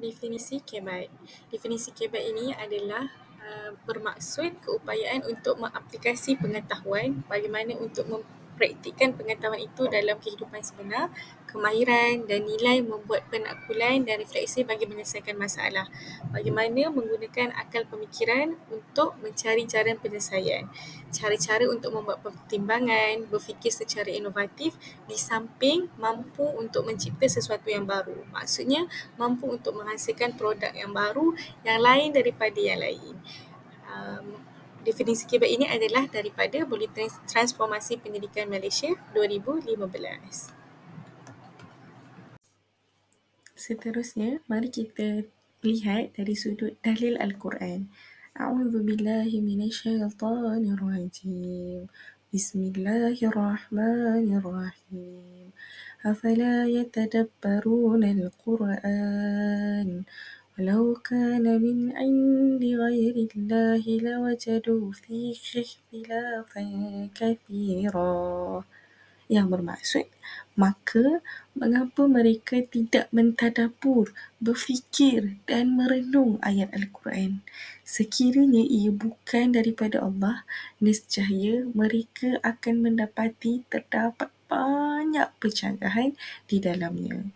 Definisi kebat. Definisi kebat ini adalah bermaksud keupayaan untuk mengaplikasi pengetahuan, bagaimana untuk mempraktikkan pengetahuan itu dalam kehidupan sebenar, kemahiran dan nilai membuat penakbulan dan refleksi bagi menyelesaikan masalah. Bagaimana menggunakan akal pemikiran untuk mencari jalan penyelesaian. Cara-cara untuk membuat pertimbangan, berfikir secara inovatif di samping mampu untuk mencipta sesuatu yang baru. Maksudnya mampu untuk menghasilkan produk yang baru yang lain daripada yang lain. Definisi kebat ini adalah daripada Bulletin Transformasi Pendidikan Malaysia 2015. Seterusnya, mari kita lihat dari sudut dalil Al-Quran. A'udzu billahi minasyaitonir rajim. Bismillahirrahmanirrahim. Afala yatadabbaruna al-Quran walau kana min 'indi ghairi Allahi lawajadu fihi ikhtilafan katsira. Yang bermaksud, maka mengapa mereka tidak mentadabbur, berfikir dan merenung ayat Al-Quran? Sekiranya ia bukan daripada Allah, nescaya mereka akan mendapati terdapat banyak pencanggahan di dalamnya.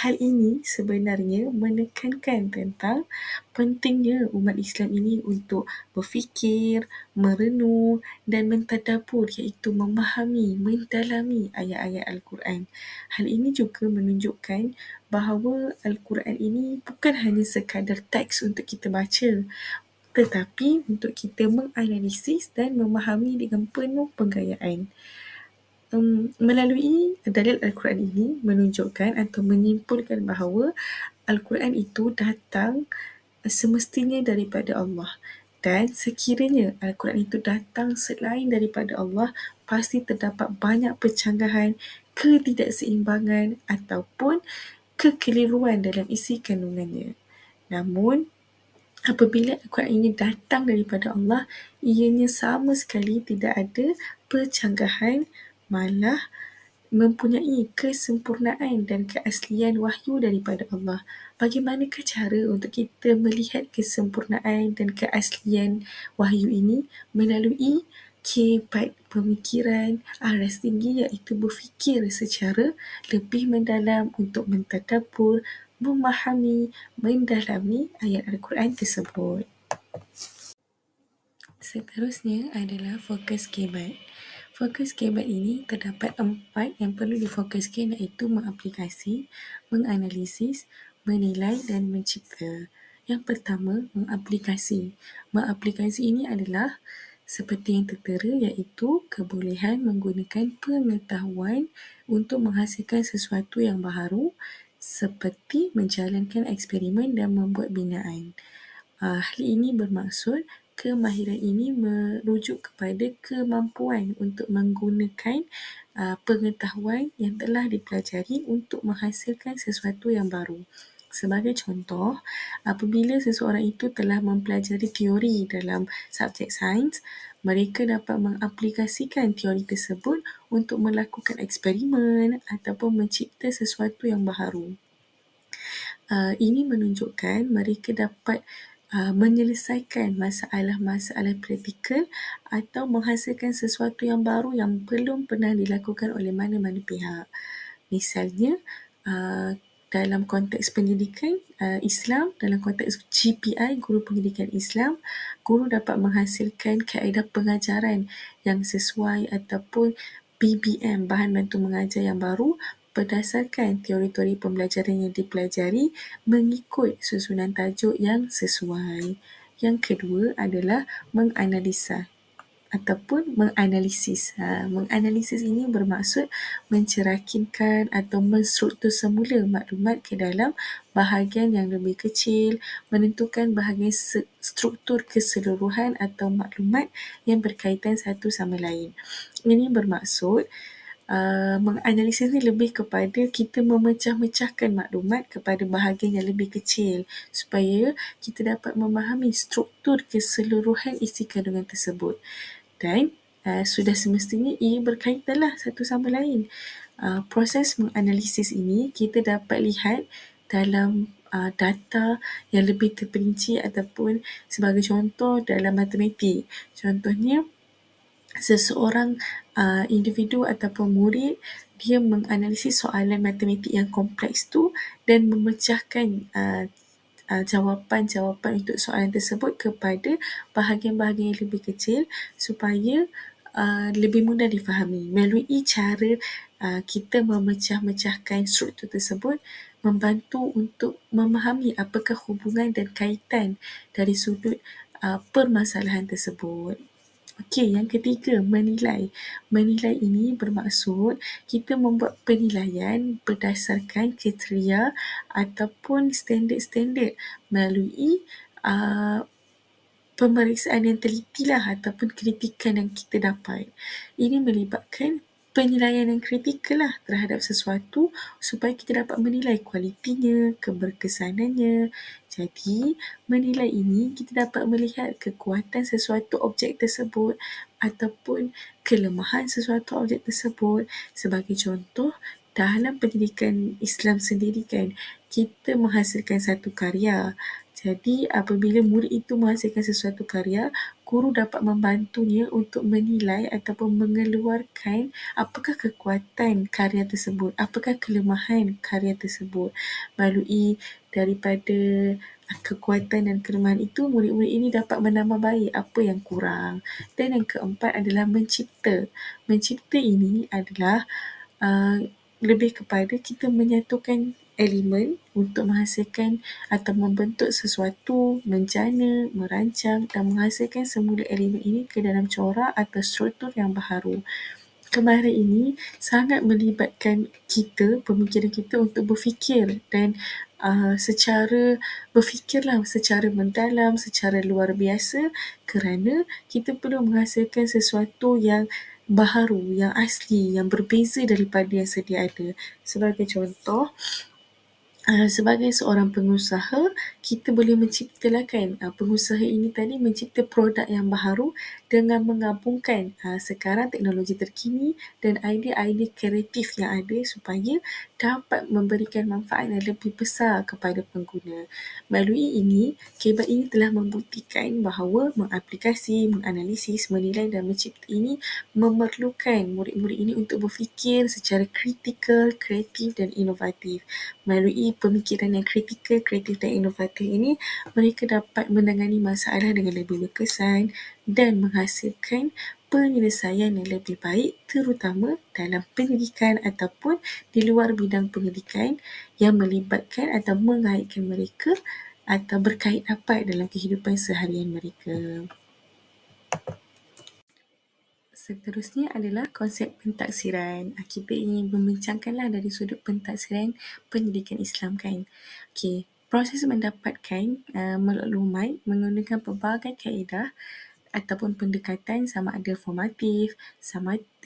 Hal ini sebenarnya menekankan tentang pentingnya umat Islam ini untuk berfikir, merenung dan mentadabbur, iaitu memahami, mendalami ayat-ayat Al-Quran. Hal ini juga menunjukkan bahawa Al-Quran ini bukan hanya sekadar teks untuk kita baca, tetapi untuk kita menganalisis dan memahami dengan penuh penggayaan. Melalui dalil Al-Quran ini menunjukkan atau menyimpulkan bahawa Al-Quran itu datang semestinya daripada Allah, dan sekiranya Al-Quran itu datang selain daripada Allah, pasti terdapat banyak pencanggahan, ketidakseimbangan ataupun kekeliruan dalam isi kandungannya. Namun, apabila Al-Quran ini datang daripada Allah, ianya sama sekali tidak ada pencanggahan, malah mempunyai kesempurnaan dan keaslian wahyu daripada Allah. Bagaimanakah cara untuk kita melihat kesempurnaan dan keaslian wahyu ini? Melalui kebat pemikiran aras tinggi, iaitu berfikir secara lebih mendalam untuk mentadabbur, memahami, mendalami ayat Al-Quran tersebut. Seterusnya adalah fokus kebat. Fokus kebat ini terdapat 4 yang perlu difokuskan, iaitu mengaplikasi, menganalisis, menilai dan mencipta. Yang pertama, mengaplikasi. Mengaplikasi ini adalah seperti yang tertera, iaitu kebolehan menggunakan pengetahuan untuk menghasilkan sesuatu yang baharu, seperti menjalankan eksperimen dan membuat binaan. Hal ini bermaksud kemahiran ini merujuk kepada kemampuan untuk menggunakan pengetahuan yang telah dipelajari untuk menghasilkan sesuatu yang baru. Sebagai contoh, apabila seseorang itu telah mempelajari teori dalam subjek sains, mereka dapat mengaplikasikan teori tersebut untuk melakukan eksperimen ataupun mencipta sesuatu yang baharu. Ini menunjukkan mereka dapat menyelesaikan masalah-masalah praktikal atau menghasilkan sesuatu yang baru yang belum pernah dilakukan oleh mana-mana pihak. Misalnya, dalam konteks pendidikan Islam, dalam konteks GPI, Guru Pendidikan Islam, guru dapat menghasilkan kaedah pengajaran yang sesuai ataupun BBM, bahan bantu mengajar yang baru, berdasarkan teori-teori pembelajaran yang dipelajari mengikut susunan tajuk yang sesuai. Yang kedua adalah menganalisa ataupun menganalisis. Menganalisis ini bermaksud mencerakinkan atau menstruktur semula maklumat ke dalam bahagian yang lebih kecil, menentukan bahagian struktur keseluruhan atau maklumat yang berkaitan satu sama lain. Ini bermaksud menganalisis ini lebih kepada kita memecah-mecahkan maklumat kepada bahagian yang lebih kecil supaya kita dapat memahami struktur keseluruhan isi kandungan tersebut. Dan sudah semestinya ia berkaitanlah satu sama lain. Proses menganalisis ini kita dapat lihat dalam data yang lebih terperinci, ataupun sebagai contoh dalam matematik. Contohnya, seseorang individu ataupun murid, dia menganalisis soalan matematik yang kompleks tu dan memecahkan jawapan-jawapan untuk soalan tersebut kepada bahagian-bahagian yang lebih kecil supaya lebih mudah difahami. Melalui cara kita memecah-mecahkan struktur tersebut, membantu untuk memahami apakah hubungan dan kaitan dari sudut permasalahan tersebut. Okey, yang ketiga, menilai. Menilai ini bermaksud kita membuat penilaian berdasarkan kriteria ataupun standard-standard melalui pemeriksaan yang teliti lah, ataupun kritikan yang kita dapat. Ini melibatkan penilaian yang kritikal lah terhadap sesuatu supaya kita dapat menilai kualitinya, keberkesanannya. Jadi, menilai ini kita dapat melihat kekuatan sesuatu objek tersebut ataupun kelemahan sesuatu objek tersebut. Sebagai contoh, dalam pendidikan Islam sendiri kan, kita menghasilkan satu karya. Jadi apabila murid itu menghasilkan sesuatu karya, guru dapat membantunya untuk menilai ataupun mengeluarkan apakah kekuatan karya tersebut, apakah kelemahan karya tersebut. Melalui daripada kekuatan dan kelemahan itu, murid-murid ini dapat menambah baik apa yang kurang. Dan yang keempat adalah mencipta. Mencipta ini adalah lebih kepada kita menyatukan elemen untuk menghasilkan atau membentuk sesuatu, menjana, merancang dan menghasilkan semula elemen ini ke dalam corak atau struktur yang baharu. Kemahiran ini sangat melibatkan kita, pemikiran kita untuk berfikir dan secara berfikirlah secara mendalam, secara luar biasa, kerana kita perlu menghasilkan sesuatu yang baharu, yang asli, yang berbeza daripada yang sedia ada. Sebagai contoh, sebagai seorang pengusaha, kita boleh menciptakan pengusaha ini tadi mencipta produk yang baharu dengan menggabungkan sekarang teknologi terkini dan idea-idea kreatif yang ada supaya dapat memberikan manfaat yang lebih besar kepada pengguna. Melalui ini, KBAT ini telah membuktikan bahawa mengaplikasi, menganalisis, menilai dan mencipta ini memerlukan murid-murid ini untuk berfikir secara kritikal, kreatif dan inovatif. Melalui pemikiran yang kritikal, kreatif dan inovatif ini, mereka dapat menangani masalah dengan lebih berkesan dan menghasilkan penyelesaian yang lebih baik, terutama dalam pendidikan ataupun di luar bidang pendidikan yang melibatkan atau mengaitkan mereka atau berkait rapat dalam kehidupan seharian mereka. Seterusnya adalah konsep pentaksiran. Kita ingin membincangkanlah dari sudut pentaksiran pendidikan Islam kan. Okey, proses mendapatkan maklumat menggunakan pelbagai kaedah ataupun pendekatan sama ada formatif,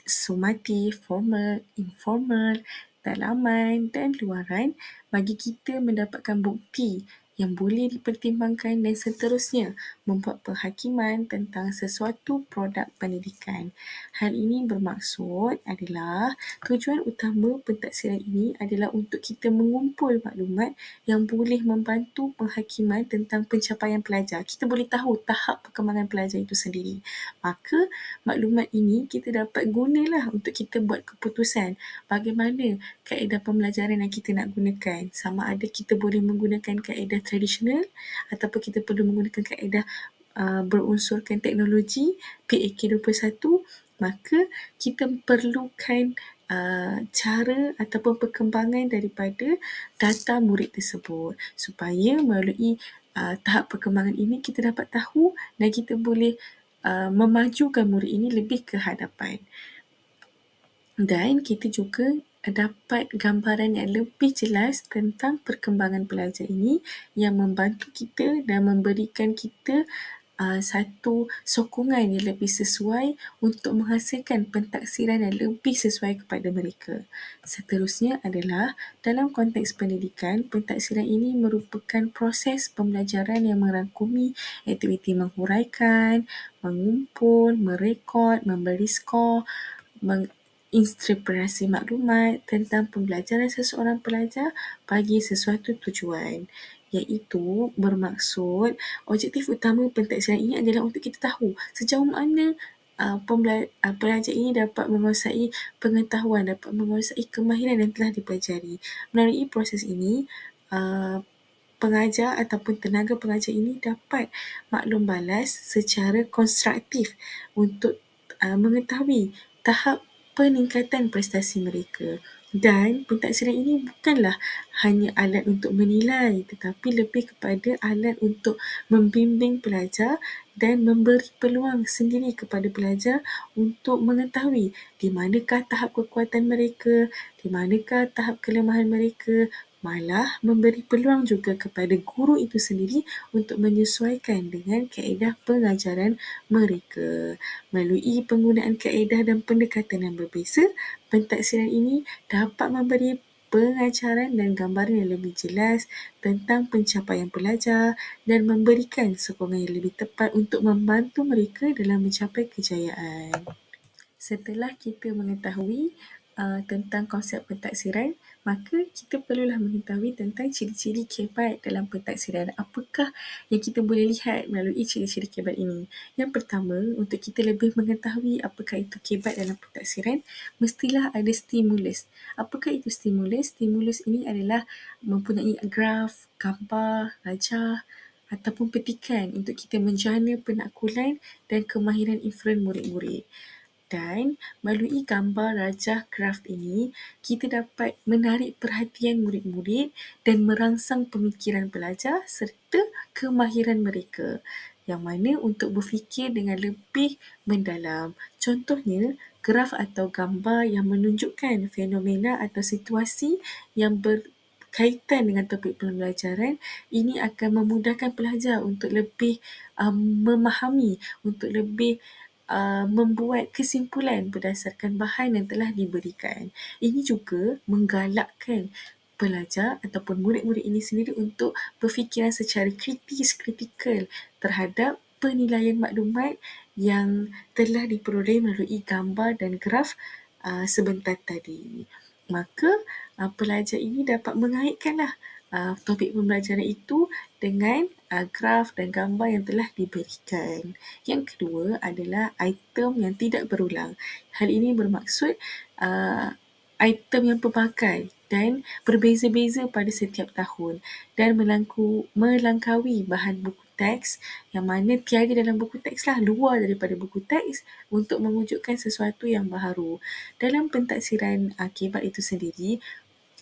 sumatif, formal, informal, dalaman dan luaran bagi kita mendapatkan bukti yang boleh dipertimbangkan dan seterusnya membuat penghakiman tentang sesuatu produk pendidikan. Hal ini bermaksud adalah tujuan utama pentaksiran ini adalah untuk kita mengumpul maklumat yang boleh membantu penghakiman tentang pencapaian pelajar. Kita boleh tahu tahap perkembangan pelajar itu sendiri. Maka maklumat ini kita dapat gunalah untuk kita buat keputusan bagaimana kaedah pembelajaran yang kita nak gunakan. Sama ada kita boleh menggunakan kaedah tradisional ataupun kita perlu menggunakan kaedah berunsurkan teknologi PAK 21, maka kita perlukan cara ataupun perkembangan daripada data murid tersebut supaya melalui tahap perkembangan ini kita dapat tahu dan kita boleh memajukan murid ini lebih ke hadapan. Dan kita juga dapat gambaran yang lebih jelas tentang perkembangan pelajar ini yang membantu kita dan memberikan kita satu sokongan yang lebih sesuai untuk menghasilkan pentaksiran yang lebih sesuai kepada mereka. Seterusnya adalah dalam konteks pendidikan, pentaksiran ini merupakan proses pembelajaran yang merangkumi aktiviti menghuraikan, mengumpul, merekod, memberi skor, interpretasi maklumat tentang pembelajaran seseorang pelajar bagi sesuatu tujuan, iaitu bermaksud objektif utama pentaksiran ini adalah untuk kita tahu sejauh mana pelajar ini dapat menguasai pengetahuan, dapat menguasai kemahiran yang telah dipelajari. Melalui proses ini, pengajar ataupun tenaga pengajar ini dapat maklum balas secara konstruktif untuk mengetahui tahap peningkatan prestasi mereka. Dan pentaksiran ini bukanlah hanya alat untuk menilai, tetapi lebih kepada alat untuk membimbing pelajar dan memberi peluang sendiri kepada pelajar untuk mengetahui di manakah tahap kekuatan mereka, di manakah tahap kelemahan mereka, malah memberi peluang juga kepada guru itu sendiri untuk menyesuaikan dengan kaedah pengajaran mereka. Melalui penggunaan kaedah dan pendekatan yang berbeza, pentaksiran ini dapat memberi pengajaran dan gambaran yang lebih jelas tentang pencapaian pelajar dan memberikan sokongan yang lebih tepat untuk membantu mereka dalam mencapai kejayaan. Setelah kita mengetahui tentang konsep pentaksiran, maka kita perlulah mengetahui tentang ciri-ciri kebat dalam pentaksiran. Apakah yang kita boleh lihat melalui ciri-ciri kebat ini? Yang pertama, untuk kita lebih mengetahui apakah itu kebat dalam pentaksiran, mestilah ada stimulus. Apakah itu stimulus? Stimulus ini adalah mempunyai graf, gambar, rajah ataupun petikan untuk kita menjana penakkulan dan kemahiran inferen murid-murid. Dan melalui gambar, rajah, graf ini, kita dapat menarik perhatian murid-murid dan merangsang pemikiran pelajar serta kemahiran mereka, yang mana untuk berfikir dengan lebih mendalam. Contohnya, graf atau gambar yang menunjukkan fenomena atau situasi yang berkaitan dengan topik pembelajaran, ini akan memudahkan pelajar untuk lebih memahami, untuk lebih membuat kesimpulan berdasarkan bahan yang telah diberikan. Ini juga menggalakkan pelajar ataupun murid-murid ini sendiri untuk berfikiran secara kritikal terhadap penilaian maklumat yang telah diperoleh melalui gambar dan graf sebentar tadi. Maka pelajar ini dapat mengaitkanlah topik pembelajaran itu dengan graf dan gambar yang telah diberikan. Yang kedua adalah item yang tidak berulang. Hal ini bermaksud item yang pelbagai dan berbeza-beza pada setiap tahun dan melangkaui bahan buku teks yang mana tiada dalam buku teks lah, luar daripada buku teks untuk mewujudkan sesuatu yang baharu. Dalam pentaksiran kebat itu sendiri,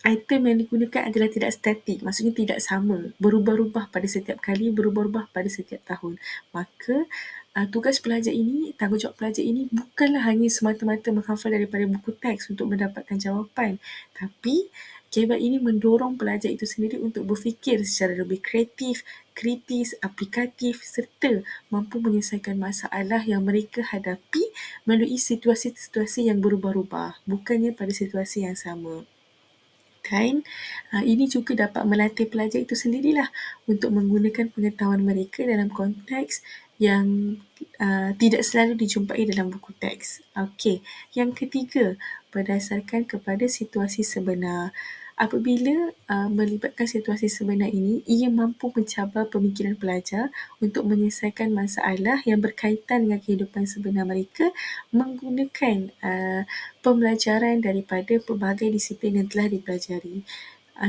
item yang digunakan adalah tidak statik, maksudnya tidak sama, berubah-ubah pada setiap kali, berubah-ubah pada setiap tahun. Maka tugas pelajar ini, tanggungjawab pelajar ini bukanlah hanya semata-mata menghafal daripada buku teks untuk mendapatkan jawapan, tapi kebat ini mendorong pelajar itu sendiri untuk berfikir secara lebih kreatif, kritis, aplikatif serta mampu menyelesaikan masalah yang mereka hadapi melalui situasi-situasi yang berubah-ubah, bukannya pada situasi yang sama. Dan ini juga dapat melatih pelajar itu sendirilah untuk menggunakan pengetahuan mereka dalam konteks yang tidak selalu dijumpai dalam buku teks. Okey, yang ketiga, berdasarkan kepada situasi sebenar. Apabila melibatkan situasi sebenar ini, ia mampu mencabar pemikiran pelajar untuk menyelesaikan masalah yang berkaitan dengan kehidupan sebenar mereka menggunakan pembelajaran daripada pelbagai disiplin yang telah dipelajari.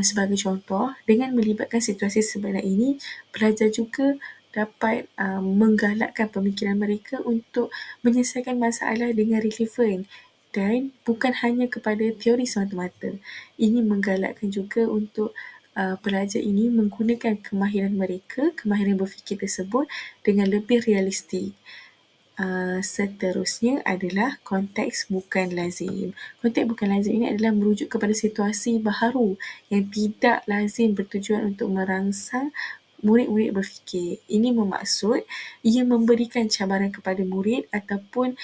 Sebagai contoh, dengan melibatkan situasi sebenar ini, pelajar juga dapat menggalakkan pemikiran mereka untuk menyelesaikan masalah dengan relevan dan bukan hanya kepada teori semata-mata. Ini menggalakkan juga untuk pelajar ini menggunakan kemahiran mereka, kemahiran berfikir tersebut dengan lebih realistik. Seterusnya adalah konteks bukan lazim. Konteks bukan lazim ini adalah merujuk kepada situasi baharu yang tidak lazim bertujuan untuk merangsang murid-murid berfikir. Ini bermaksud ia memberikan cabaran kepada murid ataupun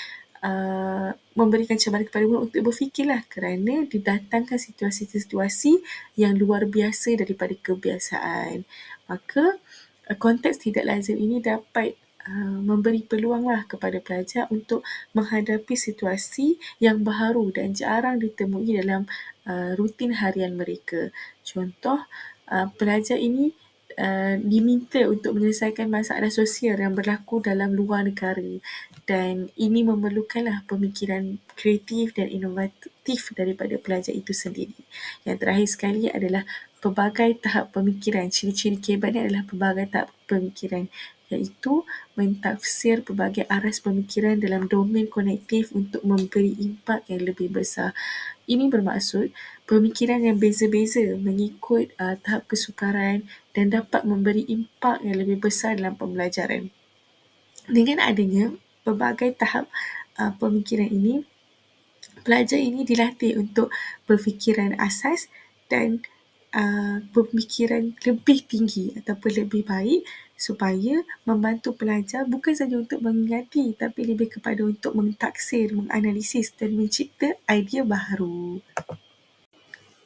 memberikan cabaran kepada murid untuk berfikirlah kerana didatangkan situasi-situasi yang luar biasa daripada kebiasaan. Maka konteks tidak lazim ini dapat memberi peluanglah kepada pelajar untuk menghadapi situasi yang baharu dan jarang ditemui dalam rutin harian mereka. Contoh, pelajar ini diminta untuk menyelesaikan masalah sosial yang berlaku dalam luar negara, dan ini memerlukanlah pemikiran kreatif dan inovatif daripada pelajar itu sendiri. Yang terakhir sekali adalah pelbagai tahap pemikiran. Ciri-ciri KBAD ni adalah pelbagai tahap pemikiran, iaitu mentafsir pelbagai aras pemikiran dalam domen konektif untuk memberi impak yang lebih besar. Ini bermaksud pemikiran yang beza-beza mengikut tahap kesukaran dan dapat memberi impak yang lebih besar dalam pembelajaran. Dengan adanya pelbagai tahap pemikiran ini, pelajar ini dilatih untuk berfikiran asas dan pemikiran lebih tinggi ataupun lebih baik supaya membantu pelajar bukan sahaja untuk mengingati tapi lebih kepada untuk mentaksir, menganalisis dan mencipta idea baharu.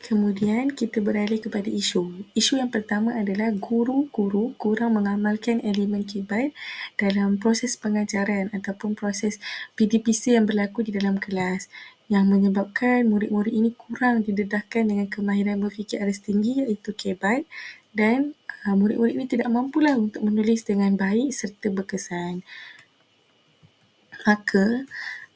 Kemudian kita beralih kepada isu. Isu yang pertama adalah guru-guru kurang mengamalkan elemen KBAD dalam proses pengajaran ataupun proses PDPC yang berlaku di dalam kelas, yang menyebabkan murid-murid ini kurang didedahkan dengan kemahiran berfikir aras tinggi iaitu KBAD, dan murid-murid ini tidak mampulah untuk menulis dengan baik serta berkesan. Maka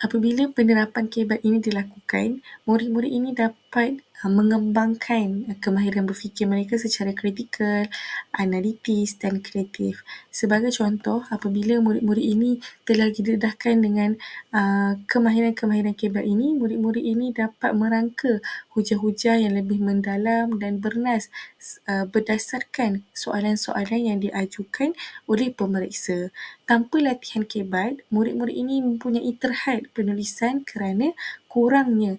apabila penerapan KBAD ini dilakukan, murid-murid ini dapat mengembangkan kemahiran berfikir mereka secara kritikal, analitis dan kreatif. Sebagai contoh, apabila murid-murid ini telah didedahkan dengan kemahiran-kemahiran KBAD ini, murid-murid ini dapat merangka hujah-hujah yang lebih mendalam dan bernas berdasarkan soalan-soalan yang diajukan oleh pemeriksa. Tanpa latihan KBAD, murid-murid ini mempunyai terhad penulisan kerana kurangnya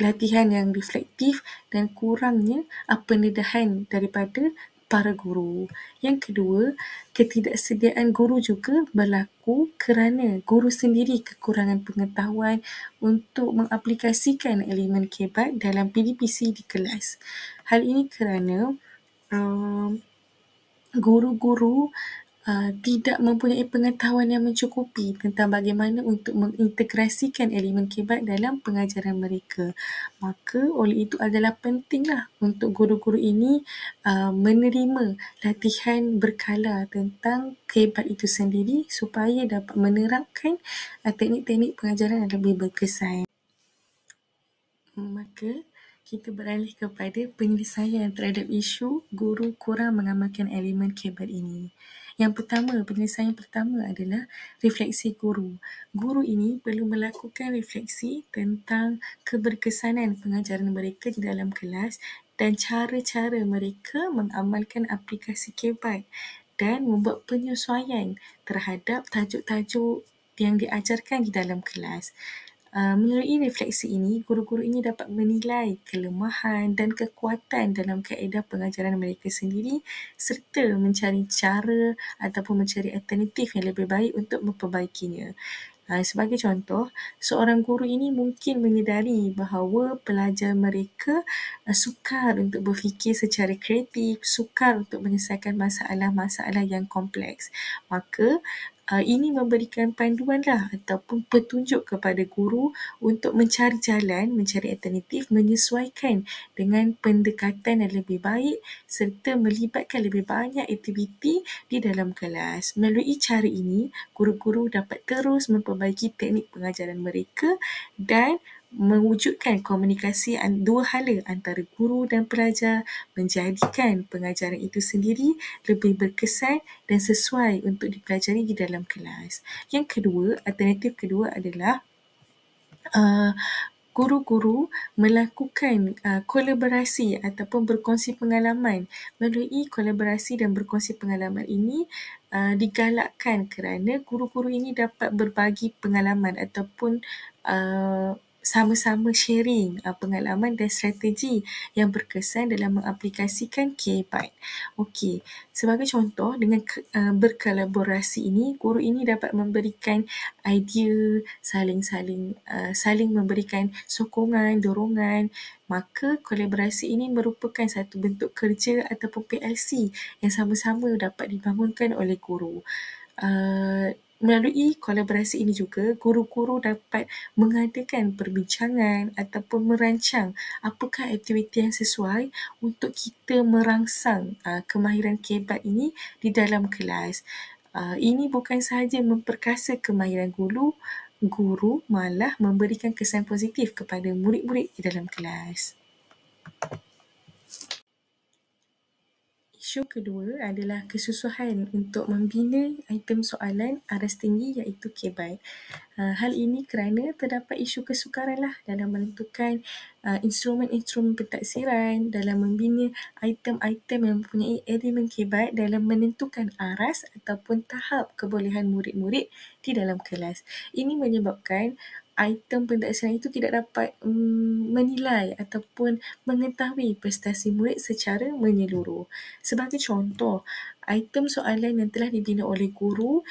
latihan yang reflektif dan kurangnya pendedahan daripada para guru. Yang kedua, ketidaksediaan guru juga berlaku kerana guru sendiri kekurangan pengetahuan untuk mengaplikasikan elemen KBAD dalam PDPC di kelas. Hal ini kerana guru-guru tidak mempunyai pengetahuan yang mencukupi tentang bagaimana untuk mengintegrasikan elemen KBAD dalam pengajaran mereka. Maka oleh itu adalah pentinglah untuk guru-guru ini menerima latihan berkala tentang KBAD itu sendiri supaya dapat menerapkan teknik-teknik pengajaran yang lebih berkesan. Maka kita beralih kepada penyelesaian terhadap isu guru kurang mengamalkan elemen KBAD ini. Yang pertama, penyelesaian pertama adalah refleksi guru. Guru ini perlu melakukan refleksi tentang keberkesanan pengajaran mereka di dalam kelas dan cara-cara mereka mengamalkan aplikasi KBAD dan membuat penyesuaian terhadap tajuk-tajuk yang diajarkan di dalam kelas. Melalui refleksi ini, guru-guru ini dapat menilai kelemahan dan kekuatan dalam kaedah pengajaran mereka sendiri serta mencari cara ataupun mencari alternatif yang lebih baik untuk memperbaikinya. Sebagai contoh, seorang guru ini mungkin menyedari bahawa pelajar mereka sukar untuk berfikir secara kreatif, sukar untuk menyelesaikan masalah-masalah yang kompleks. Maka ini memberikan panduanlah ataupun petunjuk kepada guru untuk mencari jalan, mencari alternatif, menyesuaikan dengan pendekatan yang lebih baik serta melibatkan lebih banyak aktiviti di dalam kelas. Melalui cara ini, guru-guru dapat terus memperbaiki teknik pengajaran mereka dan mewujudkan komunikasi dua hala antara guru dan pelajar, menjadikan pengajaran itu sendiri lebih berkesan dan sesuai untuk dipelajari di dalam kelas. Yang kedua, alternatif kedua adalah guru-guru melakukan kolaborasi ataupun berkongsi pengalaman. Melalui kolaborasi dan berkongsi pengalaman ini digalakkan kerana guru-guru ini dapat berbagi pengalaman ataupun sama-sama sharing pengalaman dan strategi yang berkesan dalam mengaplikasikan KBAD. Okey, sebagai contoh, dengan berkolaborasi ini, guru ini dapat memberikan idea, saling memberikan sokongan, dorongan. Maka kolaborasi ini merupakan satu bentuk kerja ataupun PLC yang sama-sama dapat dibangunkan oleh guru. Melalui kolaborasi ini juga, guru-guru dapat mengadakan perbincangan ataupun merancang apakah aktiviti yang sesuai untuk kita merangsang kemahiran kebat ini di dalam kelas. Ini bukan sahaja memperkasa kemahiran guru malah memberikan kesan positif kepada murid-murid di dalam kelas. Isu kedua adalah kesusahan untuk membina item soalan aras tinggi iaitu KBAT. Hal ini kerana terdapat isu kesukaran dalam menentukan instrumen-instrumen pentaksiran, dalam membina item-item yang mempunyai elemen KBAT dalam menentukan aras ataupun tahap kebolehan murid-murid di dalam kelas. Ini menyebabkan item pentaksiran itu tidak dapat menilai ataupun mengetahui prestasi murid secara menyeluruh. Sebagai contoh, item soalan yang telah dibina oleh guru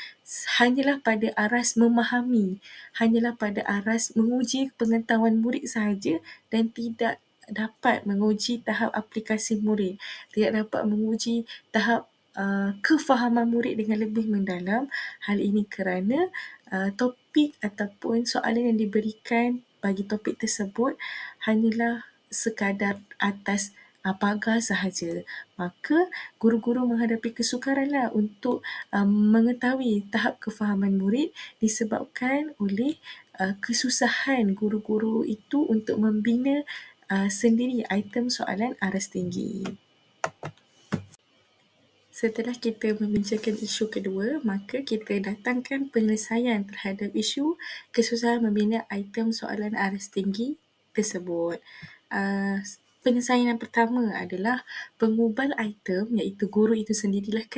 hanyalah pada aras memahami, hanyalah pada aras menguji pengetahuan murid sahaja dan tidak dapat menguji tahap aplikasi murid, tidak dapat menguji tahap kefahaman murid dengan lebih mendalam. Hal ini kerana topik ataupun soalan yang diberikan bagi topik tersebut hanyalah sekadar atas pagar sahaja. Maka guru-guru menghadapi kesukaran untuk mengetahui tahap kefahaman murid disebabkan oleh kesusahan guru-guru itu untuk membina sendiri item soalan aras tinggi. Setelah kita membincangkan isu kedua, maka kita datangkan penyelesaian terhadap isu kesusahan membina item soalan aras tinggi tersebut. Penyelesaian yang pertama adalah pengubal item, iaitu guru itu sendirilah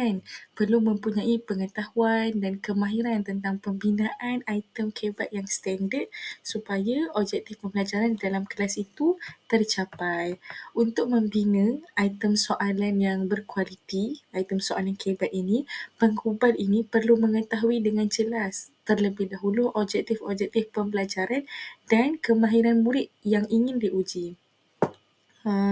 perlu mempunyai pengetahuan dan kemahiran tentang pembinaan item KBAT yang standard supaya objektif pembelajaran dalam kelas itu tercapai. Untuk membina item soalan yang berkualiti, item soalan KBAT ini, pengubal ini perlu mengetahui dengan jelas terlebih dahulu objektif-objektif pembelajaran dan kemahiran murid yang ingin diuji.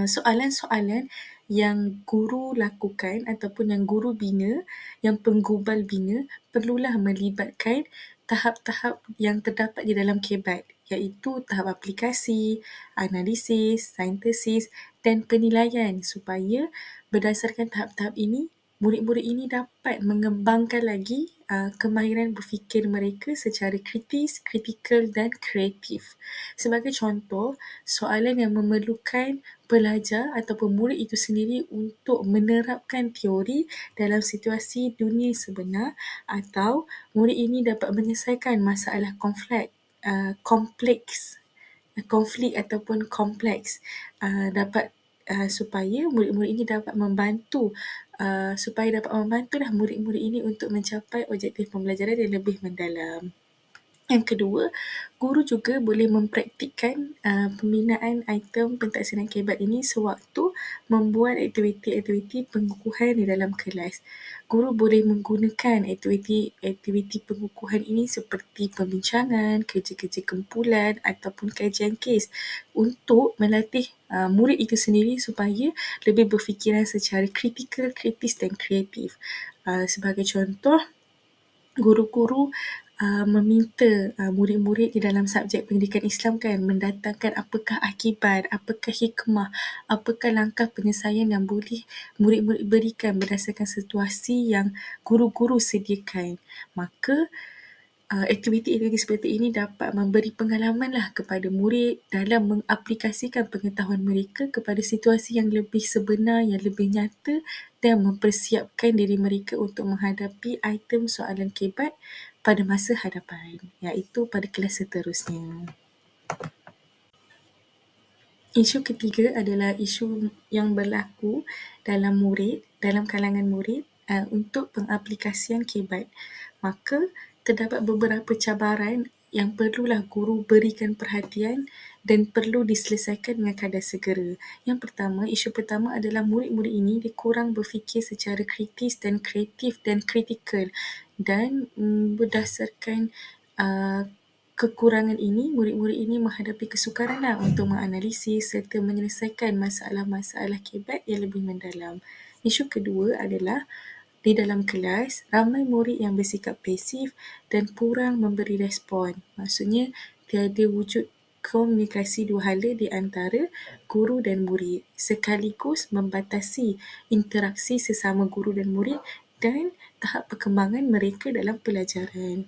Soalan-soalan yang guru lakukan ataupun yang guru bina, yang penggubal bina, perlulah melibatkan tahap-tahap yang terdapat di dalam KBAT, iaitu tahap aplikasi, analisis, sintesis dan penilaian supaya berdasarkan tahap-tahap ini, murid-murid ini dapat mengembangkan lagi kemahiran berfikir mereka secara kritis, kritikal dan kreatif. Sebagai contoh, soalan yang memerlukan pelajar ataupun murid itu sendiri untuk menerapkan teori dalam situasi dunia sebenar atau murid ini dapat menyelesaikan masalah konflik ataupun kompleks dapat supaya murid-murid ini dapat membantu murid-murid ini untuk mencapai objektif pembelajaran yang lebih mendalam. Yang kedua, guru juga boleh mempraktikkan pembinaan item pentaksiran KBAT ini sewaktu membuat aktiviti-aktiviti pengukuhan di dalam kelas. Guru boleh menggunakan aktiviti pengukuhan ini seperti perbincangan, kerja-kerja kumpulan ataupun kajian kes untuk melatih murid itu sendiri supaya lebih berfikiran secara kritikal, kritis dan kreatif. Sebagai contoh, guru-guru meminta murid-murid di dalam subjek pendidikan Islam mendatangkan apakah akibat, apakah hikmah, apakah langkah penyelesaian yang boleh murid-murid berikan berdasarkan situasi yang guru-guru sediakan. Maka aktiviti-aktiviti seperti ini dapat memberi pengalaman kepada murid dalam mengaplikasikan pengetahuan mereka kepada situasi yang lebih sebenar, yang lebih nyata dan mempersiapkan diri mereka untuk menghadapi item soalan KBAT pada masa hadapan, iaitu pada kelas seterusnya. Isu ketiga adalah isu yang berlaku dalam kalangan murid untuk pengaplikasian KBAT. Maka terdapat beberapa cabaran yang perlulah guru berikan perhatian dan perlu diselesaikan dengan kadar segera. Yang pertama, isu pertama adalah murid-murid ini dikurang berfikir secara kritis dan kreatif dan kritikal dan berdasarkan kekurangan ini, murid-murid ini menghadapi kesukaran untuk menganalisis serta menyelesaikan masalah-masalah KBAT yang lebih mendalam. Isu kedua adalah Di dalam kelas, ramai murid yang bersikap pasif dan kurang memberi respon. Maksudnya, tiada wujud komunikasi dua hala di antara guru dan murid, sekaligus membatasi interaksi sesama guru dan murid dan tahap perkembangan mereka dalam pelajaran.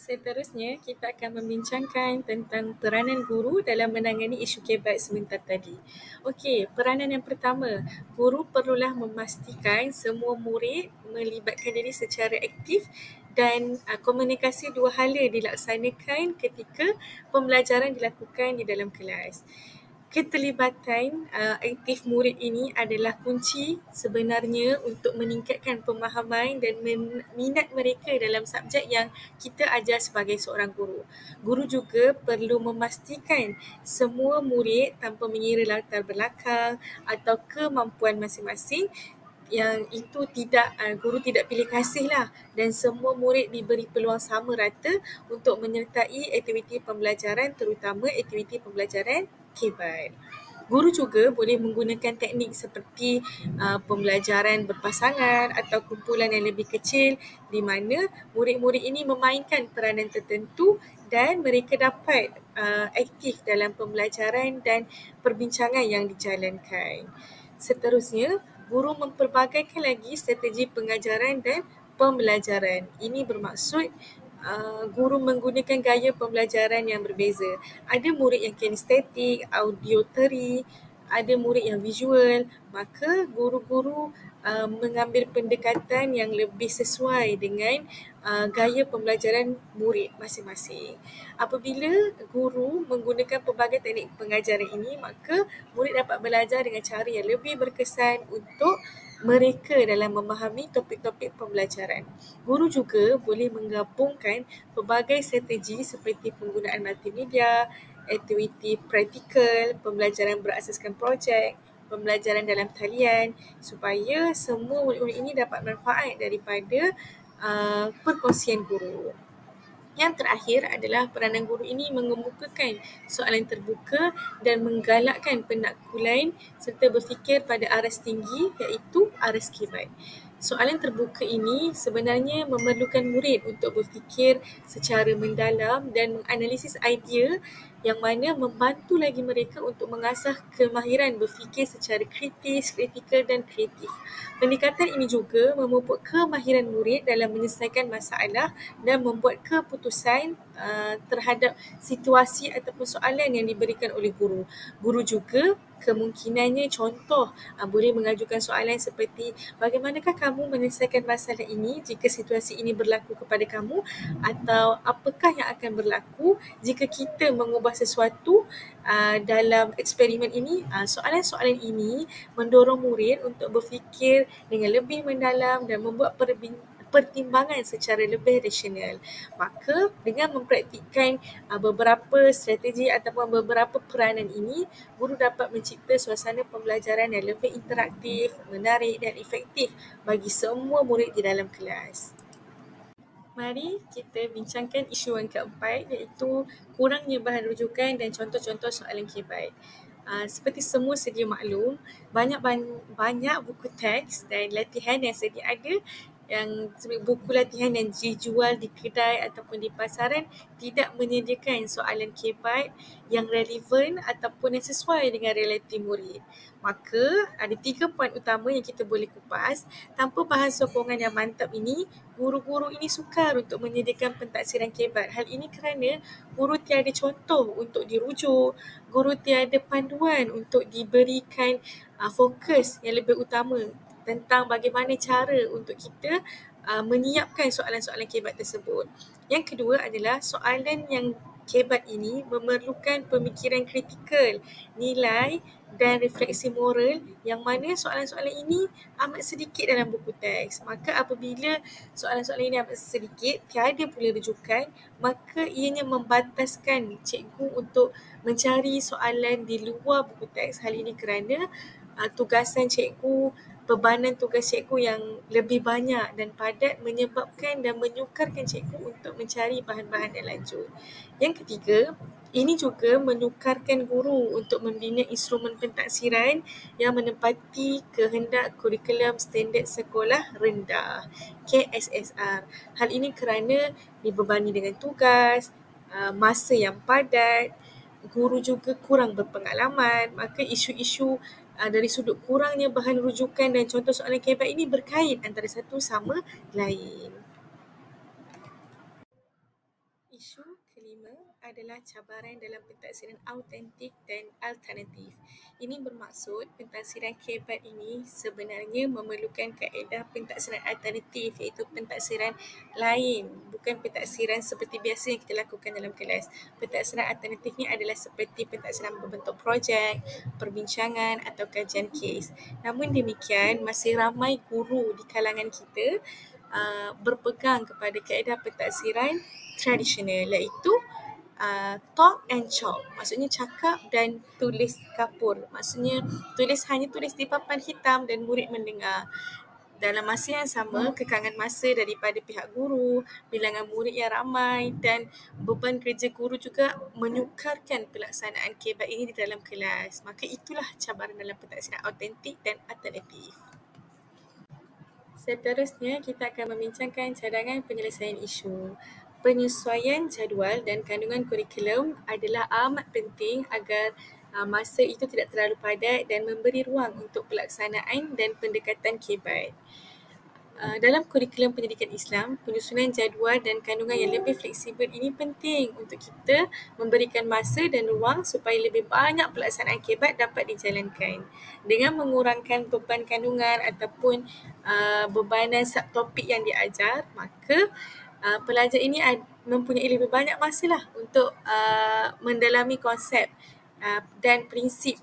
Seterusnya, kita akan membincangkan tentang peranan guru dalam menangani isu kebat sebentar tadi. Okey, peranan yang pertama, guru perlulah memastikan semua murid melibatkan diri secara aktif dan komunikasi dua hala dilaksanakan ketika pembelajaran dilakukan di dalam kelas. Keterlibatan aktif murid ini adalah kunci sebenarnya untuk meningkatkan pemahaman dan minat mereka dalam subjek yang kita ajar sebagai seorang guru. Guru juga perlu memastikan semua murid tanpa mengira latar belakang atau kemampuan masing-masing yang itu guru tidak pilih kasih lah, dan semua murid diberi peluang sama rata untuk menyertai aktiviti pembelajaran, terutama aktiviti pembelajaran kebat. Guru juga boleh menggunakan teknik seperti pembelajaran berpasangan atau kumpulan yang lebih kecil di mana murid-murid ini memainkan peranan tertentu dan mereka dapat aktif dalam pembelajaran dan perbincangan yang dijalankan. Seterusnya, guru memperbagaikan lagi strategi pengajaran dan pembelajaran. Ini bermaksud guru menggunakan gaya pembelajaran yang berbeza. Ada murid yang kinestetik, auditory, ada murid yang visual, maka guru-guru mengambil pendekatan yang lebih sesuai dengan gaya pembelajaran murid masing-masing. Apabila guru menggunakan pelbagai teknik pengajaran ini, maka murid dapat belajar dengan cara yang lebih berkesan untuk mereka dalam memahami topik-topik pembelajaran. Guru juga boleh menggabungkan pelbagai strategi seperti penggunaan multimedia, aktiviti praktikal, pembelajaran berasaskan projek, pembelajaran dalam talian supaya semua murid-murid ini dapat manfaat daripada perkongsian guru. Yang terakhir adalah peranan guru ini mengemukakan soalan terbuka dan menggalakkan penakbulan serta berfikir pada aras tinggi iaitu aras kebat. Soalan terbuka ini sebenarnya memerlukan murid untuk berfikir secara mendalam dan menganalisis idea yang mana membantu lagi mereka untuk mengasah kemahiran berfikir secara kritis, kritikal dan kreatif. Pendekatan ini juga memupuk kemahiran murid dalam menyelesaikan masalah dan membuat keputusan terhadap situasi ataupun soalan yang diberikan oleh guru. Guru juga kemungkinannya boleh mengajukan soalan seperti bagaimanakah kamu menyelesaikan masalah ini jika situasi ini berlaku kepada kamu, atau apakah yang akan berlaku jika kita mengubah sesuatu dalam eksperimen ini. Soalan-soalan ini mendorong murid untuk berfikir dengan lebih mendalam dan membuat pertimbangan secara lebih rasional. Maka dengan mempraktikkan beberapa strategi ataupun beberapa peranan ini, guru dapat mencipta suasana pembelajaran yang lebih interaktif, menarik dan efektif bagi semua murid di dalam kelas. Mari kita bincangkan isu yang keempat iaitu kurangnya bahan rujukan dan contoh-contoh soalan kebat. Seperti semua sedia maklum, banyak buku teks dan latihan yang sedia ada, yang buku latihan yang dijual di kedai ataupun di pasaran tidak menyediakan soalan kebat yang relevan ataupun yang sesuai dengan realiti murid. Maka ada 3 poin utama yang kita boleh kupas. Tanpa bahan sokongan yang mantap ini, guru-guru ini sukar untuk menyediakan pentaksiran kebat. Hal ini kerana guru tiada contoh untuk dirujuk, guru tiada panduan untuk diberikan fokus yang lebih utama tentang bagaimana cara untuk kita menyiapkan soalan-soalan kebat tersebut. Yang kedua adalah soalan yang kebat ini memerlukan pemikiran kritikal, nilai dan refleksi moral yang mana soalan-soalan ini amat sedikit dalam buku teks. Maka apabila soalan-soalan ini amat sedikit, tiada pula rujukan, maka ianya membataskan cikgu untuk mencari soalan di luar buku teks. Hal ini kerana tugasan cikgu, bebanan tugas cikgu yang lebih banyak dan padat menyebabkan dan menyukarkan cikgu untuk mencari bahan-bahan yang lanjut. Yang ketiga Ini juga menukarkan guru untuk membina instrumen pentaksiran yang menepati kehendak kurikulum standard sekolah rendah KSSR. Hal ini kerana dibebani dengan tugas, masa yang padat, guru juga kurang berpengalaman, maka isu-isu dari sudut kurangnya bahan rujukan dan contoh soalan KBAT ini berkait antara satu sama lain. Isu kelima adalah cabaran dalam pentaksiran autentik dan alternatif. Ini bermaksud pentaksiran KBAT ini sebenarnya memerlukan kaedah pentaksiran alternatif, iaitu pentaksiran lain, bukan pentaksiran seperti biasa yang kita lakukan dalam kelas. Pentaksiran alternatif ni adalah seperti pentaksiran berbentuk projek, perbincangan atau kajian kes. Namun demikian, masih ramai guru di kalangan kita berpegang kepada kaedah pentaksiran tradisional, iaitu talk and chalk, maksudnya cakap dan tulis kapur. Maksudnya hanya tulis di papan hitam dan murid mendengar. Dalam masa yang sama, kekangan masa daripada pihak guru, bilangan murid yang ramai dan beban kerja guru juga menyukarkan pelaksanaan KBAT ini di dalam kelas. Maka itulah cabaran dalam pentaksiran autentik dan alternatif. Seterusnya, kita akan membincangkan cadangan penyelesaian isu. Penyesuaian jadual dan kandungan kurikulum adalah amat penting agar masa itu tidak terlalu padat dan memberi ruang untuk pelaksanaan dan pendekatan KBAT. Dalam kurikulum pendidikan Islam, penyusunan jadual dan kandungan yang lebih fleksibel ini penting untuk kita memberikan masa dan ruang supaya lebih banyak pelaksanaan KBAT dapat dijalankan. Dengan mengurangkan beban kandungan ataupun bebanan subtopik yang diajar, maka pelajar ini mempunyai lebih banyak masa lah untuk mendalami konsep dan prinsip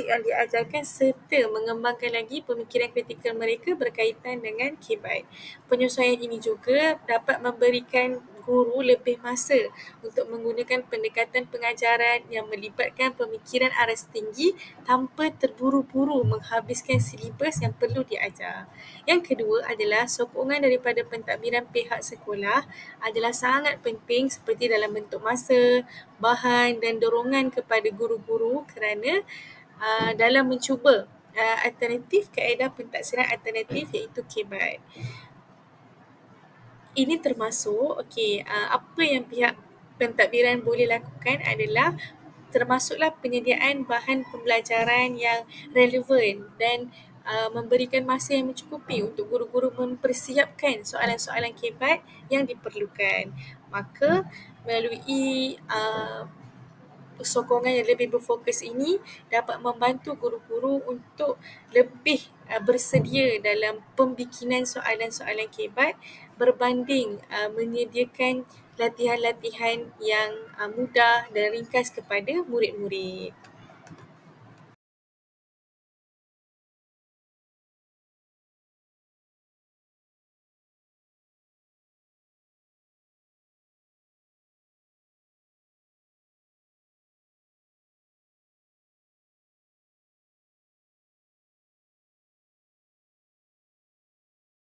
yang diajarkan serta mengembangkan lagi pemikiran kritikal mereka berkaitan dengan KBAT. Penyesuaian ini juga dapat memberikan guru lebih masa untuk menggunakan pendekatan pengajaran yang melibatkan pemikiran aras tinggi tanpa terburu-buru menghabiskan silibus yang perlu diajar. Yang kedua adalah sokongan daripada pentadbiran pihak sekolah adalah sangat penting, seperti dalam bentuk masa, bahan dan dorongan kepada guru-guru kerana dalam mencuba alternatif kaedah pentaksiran alternatif, iaitu KBAT. Ini termasuk apa yang pihak pentadbiran boleh lakukan adalah termasuklah penyediaan bahan pembelajaran yang relevan dan memberikan masa yang mencukupi untuk guru-guru mempersiapkan soalan-soalan KBAT yang diperlukan. Maka melalui sokongan yang lebih berfokus ini dapat membantu guru-guru untuk lebih bersedia dalam pembikinan soalan-soalan KBAT berbanding menyediakan latihan-latihan yang mudah dan ringkas kepada murid-murid.